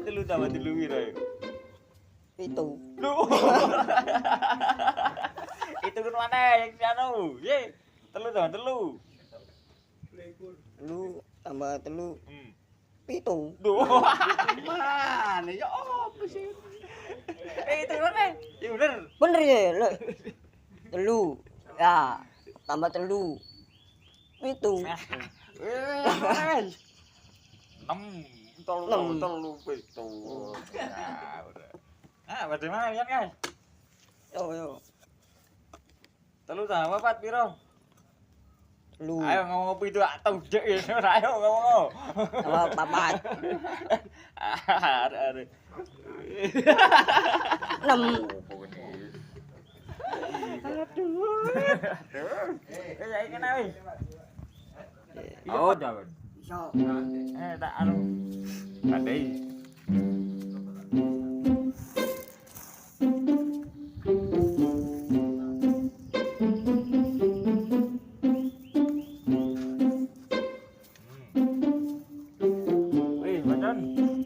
Telu tambah telu piro? Itu. Lu. Itu kan mana yang anu? Ye. Telu tambah telu. Telu tambah telu. Hmm. Pitu. Duh. Mana ya apa sih? Itu mana? Ya bener. Bener ya, le. Telu. Ya, tambah telu. Pitu. 6 telu pitu. Nah, udah. Ah, bagaimana Yan, guys? Yo. Telu tambah 4 piro? Telu. Ayo ngomong apa itu atau dek ya, ayo ngomong. Tambah papat. Ada. 6. Ya iki nawi. Oh, jangan. Iso. Tak anu. Andai. Wih, bacaan.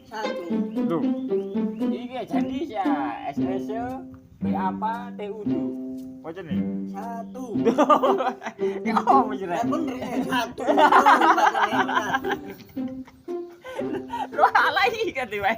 1. Loh. Iki jadi ya espresso, B apa, TU. Bacaan nih. 1. Ya apa bener? Bener ya, 1. Lu alay kan tiba.